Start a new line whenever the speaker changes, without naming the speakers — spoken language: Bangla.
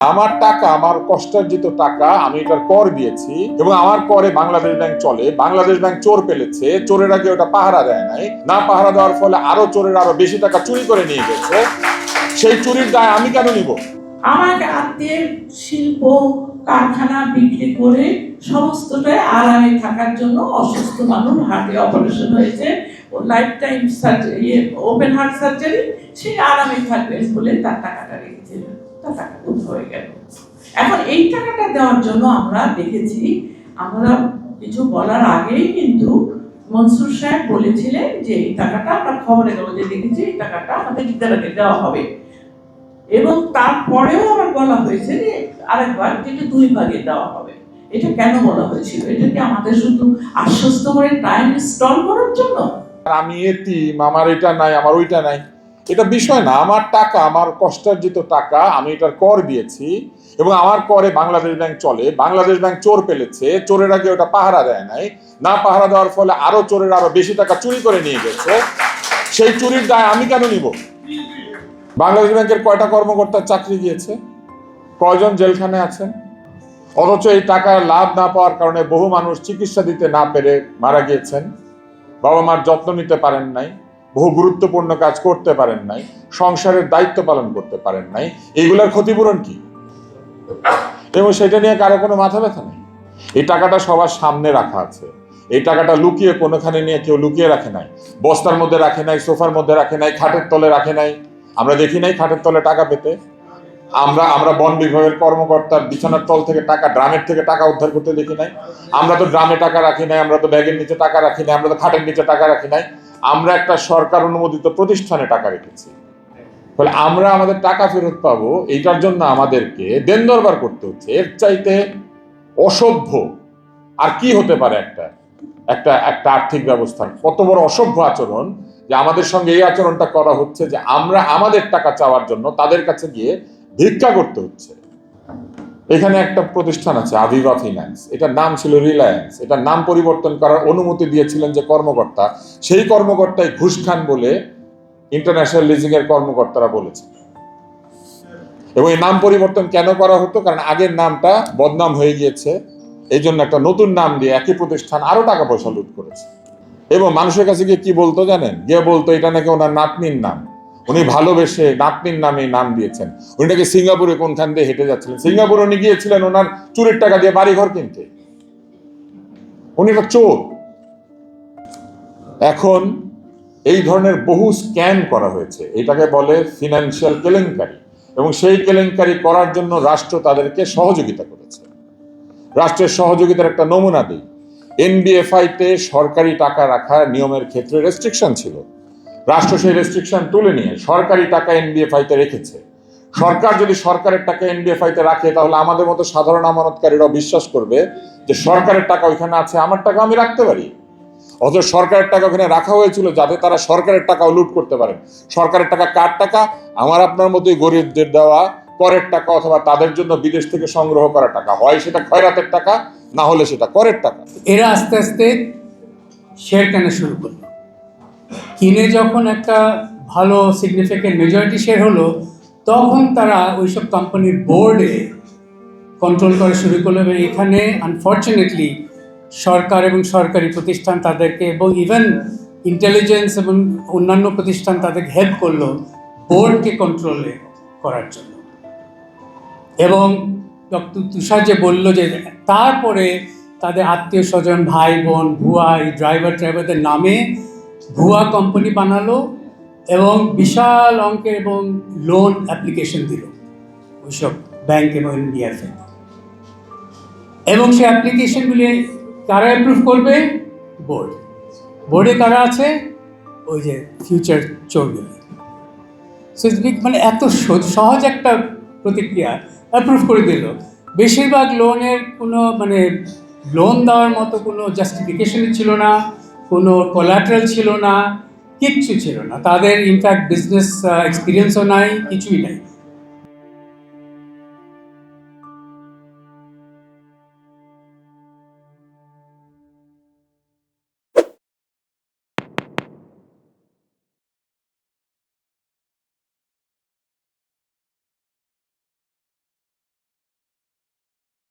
আমার টাকা, আমার কষ্টার্জিত টাকা, আমি এটার কর দিয়েছি এবং আমার করে বাংলাদেশ ব্যাংক চলে। বাংলাদেশ ব্যাংক চোর পেলেছে, চোরের আগে ওটা পাহারা দেয় নাই, না পাহারা দেওয়ার ফলে আরো চোরের আরো বেশি টাকা চুরি করে নিয়ে গেছে। সেই চুরির দায় আমি কেন নিব?
আমাকে আত্মীয় শিল্প কারখানা বিক্রি করে সমস্তটাই আরামে থাকার জন্য অসুস্থ মানুষ হার্টে অপারেশন হয়েছে, ও life time surgery, open heart surgery, সে আরামে থাকবে বলে তার টাকাটা রেখেছিল। তার টাকা হয়ে গেল। এখন এই টাকাটা দেওয়ার জন্য আমরা দেখেছি, আমরা কিছু বলার আগেই কিন্তু মনসুর সাহেব বলেছিলেন যে এই টাকাটা আমরা খবরে কাগজে দেখেছি, এই টাকাটা আমাদের বিদ্যালয়কে দেওয়া হবে। এবং তারপরেও আমার বলা হয়েছে যে আরেকবার যেটা 2 ভাগে দেওয়া হবে। এটা কেন বলা হয়েছিল? এটা কি আমাদের শুধু আশ্বস্ত করে টাইম স্টল করার জন্য?
আমি এতিম, আমার এটা নাই, আমার ওইটা নাই, এটা বিষয় না। আমার টাকা, আমার কষ্টার্জিত টাকা, আমি এটার কর দিয়েছি এবং আমার করে বাংলাদেশ ব্যাংক চলে। বাংলাদেশ ব্যাংক চোর পেলেছে, চোরের আগে ওটা পাহারা দেয় নাই, না পাহারা দেওয়ার ফলে আরো চোরের আরো বেশি টাকা চুরি করে নিয়ে গেছে। সেই চুরির দায় আমি কেন নিব? বাংলাদেশ ব্যাংকের কয়টা কর্মকর্তার চাকরি গিয়েছে, কয়জন জেলখানায় আছেন, অথচ এই টাকার লাভ না পাওয়ার কারণে বহু মানুষ চিকিৎসা দিতে না পেরে মারা গিয়েছেন, বাবা মার যত্ন নিতে পারেন নাই, বহু গুরুত্বপূর্ণ কাজ করতে পারেন নাই, সংসারের দায়িত্ব পালন করতে পারেন নাই। এইগুলার ক্ষতিপূরণ কি? এবং সেটা নিয়ে কারো কোনো মাথা ব্যথা নেই। এই টাকাটা সবার সামনে রাখা আছে। এই টাকাটা লুকিয়ে কোনোখানে নিয়ে কেউ লুকিয়ে রাখে নাই, বস্তার মধ্যে রাখে নাই, সোফার মধ্যে রাখে নাই, খাটের তলে রাখে নাই। আমরা দেখি নাই খাটের তলে টাকা পেতে। আমরা বন বিভাগের কর্মকর্তার বিছানার তল থেকে টাকা, ড্রামের থেকে টাকা উদ্ধার করতে দেখি নাই। আমরা তো ড্রামে টাকা রাখি নাই, আমরা তো ব্যাগের নিচে টাকা রাখি নাই, আমরা তো খাটের নিচে টাকা রাখি নাই। আমরা একটা সরকার অনুমোদিত প্রতিষ্ঠানে টাকা রেখেছি। ফলে আমরা আমাদের টাকা ফেরত পাবো, এইটার জন্য আমাদেরকে দেন দরবার করতে হচ্ছে। এর চাইতে অসভ্য আর কি হতে পারে? একটা একটা আর্থিক ব্যবস্থার কত বড় অসভ্য আচরণ যে আমাদের সঙ্গে এই আচরণটা করা হচ্ছে, যে আমরা আমাদের টাকা চাওয়ার জন্য তাদের কাছে গিয়ে ভিক্ষা করতে হচ্ছে। এখানে একটা প্রতিষ্ঠান আছে আভিভা ফিন্যান্স, এটার নাম ছিল রিলায়েন্স। এটার নাম পরিবর্তন করার অনুমতি দিয়েছিলেন যে কর্মকর্তা, সেই কর্মকর্তাই ঘুষ খান বলে ইন্টারন্যাশনাল লিজিং এর কর্মকর্তারা বলেছে। এবং এই নাম পরিবর্তন কেন করা হতো? কারণ আগের নামটা বদনাম হয়ে গিয়েছে, এই জন্য একটা নতুন নাম দিয়ে একই প্রতিষ্ঠান আরো টাকা পয়সা লুট করেছে। এবং মানুষের কাছে গিয়ে কি বলতো জানেন? গিয়ে বলতো এটা নাকি ওনার নাতনির নাম, উনি ভালোবেসে নাতনির নামে নাম দিয়েছেন। উনি নাকি সিঙ্গাপুরে কোনখান দিয়ে হেঁটে যাচ্ছিলেন, সিঙ্গাপুরে উনি গিয়েছিলেন ওনার চুরির টাকা দিয়ে বাড়িঘর কিনতে। উনি একটা চোর। এখন এই ধরনের বহু স্ক্যাম করা হয়েছে, এটাকে বলে ফিনান্সিয়াল কেলেঙ্কারি। এবং সেই কেলেঙ্কারি করার জন্য রাষ্ট্র তাদেরকে সহযোগিতা করেছে। রাষ্ট্রের সহযোগিতার একটা নমুনা দিই। এনবিএফআইতে সরকারি টাকা রাখার নিয়মের ক্ষেত্রে রেস্ট্রিকশন ছিল। রাষ্ট্র সেই রেস্ট্রিকশন তুলে নিয়ে সরকারি টাকা এনবিএফআইতে রেখেছে। সরকার যদি সরকারের টাকা এনবিএফআইতে রাখে, তাহলে আমাদের মতো সাধারণ আমানতকারীরাও বিশ্বাস করবে যে সরকারের টাকা ওইখানে আছে, আমার টাকা আমি রাখতে পারি। অথচ সরকারের টাকা ওখানে রাখা হয়েছিল যাতে তারা সরকারের টাকাও লুট করতে পারে। সরকারের টাকা কার টাকা? আমার আপনার মতোই গরিবদের দেওয়া করের টাকা, অথবা তাদের জন্য বিদেশ থেকে সংগ্রহ করা টাকা। হয় সেটা খয়রাতের টাকা, না হলে সেটা করের টাকা।
এরা আস্তে আস্তে শেয়ার কেনা শুরু করলো। কিনে যখন একটা ভালো সিগনিফিকেন্ট মেজরিটি শেয়ার হলো, তখন তারা ওইসব কোম্পানির বোর্ডে কন্ট্রোল করা শুরু করলো। এবং এখানে আনফর্চুনেটলি সরকার এবং সরকারি প্রতিষ্ঠান তাদেরকে, এবং ইভেন ইন্টেলিজেন্স এবং অন্যান্য প্রতিষ্ঠান তাদেরকে হেল্প করলো বোর্ডকে কন্ট্রোলে করার জন্য। এবং ডক্টর তুষার যে বলল যে তারপরে তাদের আত্মীয় স্বজন, ভাই বোন, ভুয়া এই ড্রাইভারদের নামে ভুয়া কোম্পানি বানালো এবং বিশাল অঙ্কের এবং লোন অ্যাপ্লিকেশন দিল ওইসব ব্যাংক এবং এনবিএফআই। এবং সেই অ্যাপ্লিকেশনগুলি কারা অ্যাপ্রুভ করবে? বোর্ডে কারা আছে? ওই যে ফিউচার চোরগুলি। সো মানে এত সহজ একটা প্রতিক্রিয়া, অ্যাপ্রুভ করে দিল। বেশিরভাগ লোনের কোনো মানে লোন দেওয়ার মতো কোনো জাস্টিফিকেশনই ছিল না, কোনো কোলাটারাল ছিল না, কিচ্ছু ছিল না। তাদের ইনফ্যাক্ট বিজনেস এক্সপিরিয়েন্সও নাই, কিছুই নাই।